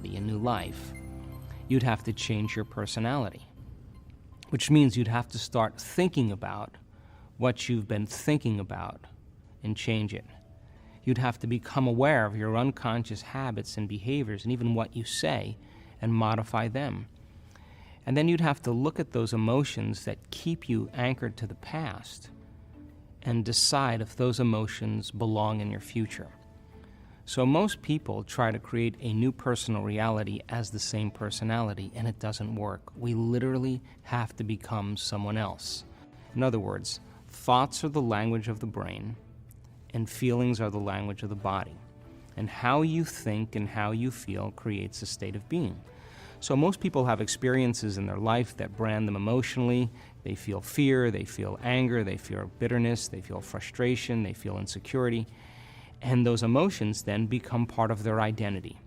reality, a new life, you'd have to change your personality, which means you'd have to start thinking about what you've been thinking about and change it. You'd have to become aware of your unconscious habits and behaviors and even what you say and modify them. And then you'd have to look at those emotions that keep you anchored to the past and decide if those emotions belong in your future. So most people try to create a new personal reality as the same personality, and it doesn't work. We literally have to become someone else. In other words, thoughts are the language of the brain, and feelings are the language of the body. And how you think and how you feel creates a state of being. So most people have experiences in their life that brand them emotionally. They feel fear, they feel anger, they feel bitterness, they feel frustration, they feel insecurity. And those emotions then become part of their identity.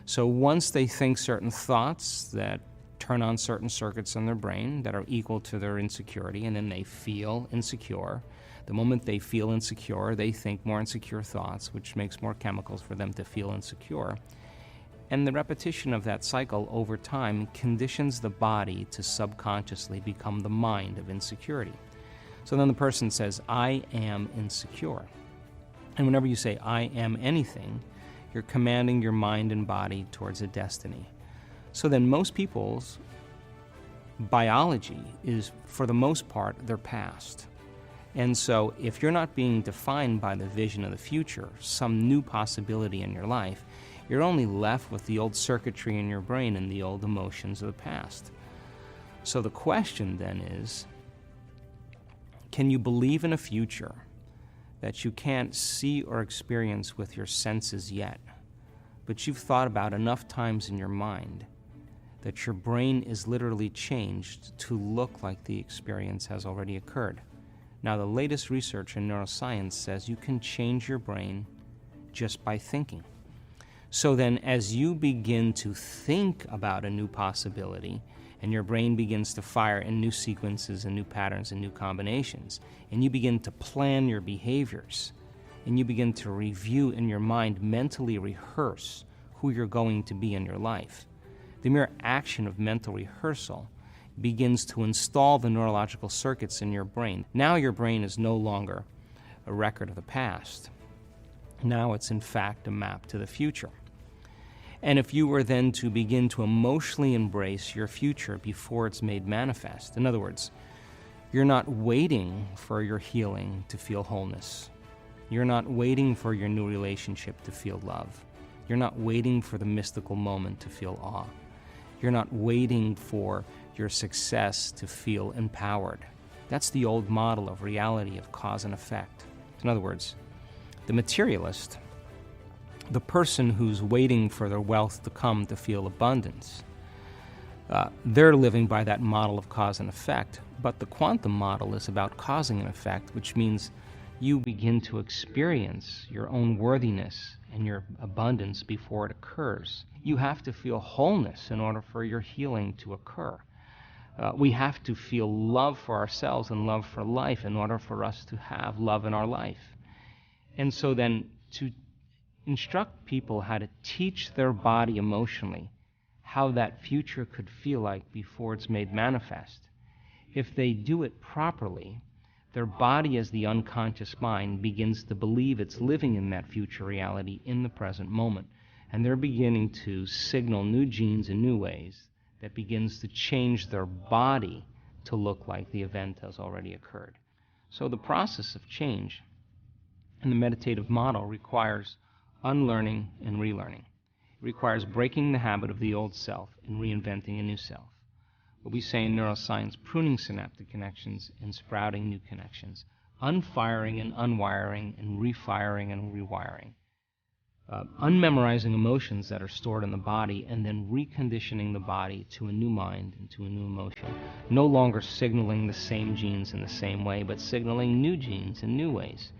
So once they think certain thoughts that turn on certain circuits in their brain that are equal to their insecurity, and then they feel insecure. The moment they feel insecure, they think more insecure thoughts, which makes more chemicals for them to feel insecure. And the repetition of that cycle over time conditions the body to subconsciously become the mind of insecurity. So then the person says, I am insecure. And whenever you say, I am anything, you're commanding your mind and body towards a destiny. So then most people's biology is, for the most part, their past. And so if you're not being defined by the vision of the future, some new possibility in your life, you're only left with the old circuitry in your brain and the old emotions of the past. So the question then is, can you believe in a future that you can't see or experience with your senses yet, but you've thought about enough times in your mind that your brain is literally changed to look like the experience has already occurred? Now, the latest research in neuroscience says you can change your brain just by thinking. So then, as you begin to think about a new possibility, and your brain begins to fire in new sequences and new patterns and new combinations, and you begin to plan your behaviors, and you begin to review in your mind, mentally rehearse who you're going to be in your life. The mere action of mental rehearsal begins to install the neurological circuits in your brain. Now your brain is no longer a record of the past. Now it's in fact a map to the future. And if you were then to begin to emotionally embrace your future before it's made manifest, in other words, you're not waiting for your healing to feel wholeness. You're not waiting for your new relationship to feel love. You're not waiting for the mystical moment to feel awe. You're not waiting for your success to feel empowered. That's the old model of reality of cause and effect. In other words, the materialist, the person who's waiting for their wealth to come to feel abundance, they're living by that model of cause and effect. But the quantum model is about causing an effect, which means you begin to experience your own worthiness and your abundance before it occurs. You have to feel wholeness in order for your healing to occur. We have to feel love for ourselves and love for life in order for us to have love in our life. And so then to instruct people how to teach their body emotionally how that future could feel like before it's made manifest, if they do it properly, their body as the unconscious mind begins to believe it's living in that future reality in the present moment. And they're beginning to signal new genes in new ways that begins to change their body to look like the event has already occurred. So the process of change in the meditative model requires unlearning and relearning. It requires breaking the habit of the old self and reinventing a new self. What we say in neuroscience, pruning synaptic connections and sprouting new connections, unfiring and unwiring and refiring and rewiring. Unmemorizing emotions that are stored in the body and then reconditioning the body to a new mind and to a new emotion. No longer signaling the same genes in the same way, but signaling new genes in new ways.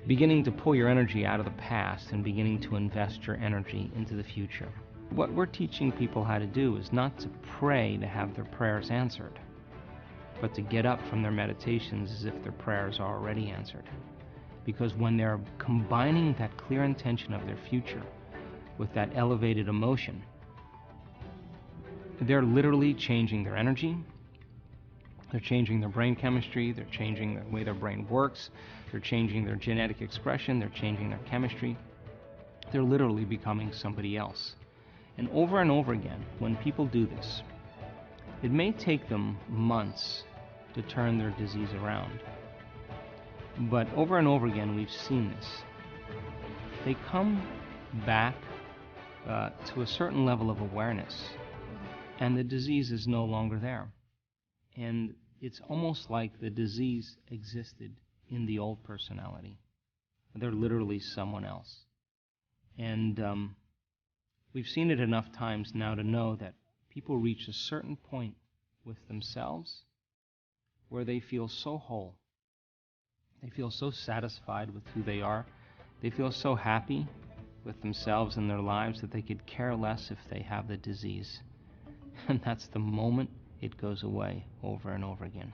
Beginning to pull your energy out of the past and beginning to invest your energy into the future. What we're teaching people how to do is not to pray to have their prayers answered, but to get up from their meditations as if their prayers are already answered. Because when they're combining that clear intention of their future with that elevated emotion, they're literally changing their energy, they're changing their brain chemistry, they're changing the way their brain works, they're changing their genetic expression, they're changing their chemistry. They're literally becoming somebody else. And over again, when people do this, it may take them months to turn their disease around. But over and over again, we've seen this. They come back to a certain level of awareness, and the disease is no longer there. And it's almost like the disease existed in the old personality. They're literally someone else. And we've seen it enough times now to know that people reach a certain point with themselves where they feel so whole. They feel so satisfied with who they are. They feel so happy with themselves and their lives that they could care less if they have the disease. And that's the moment it goes away over and over again.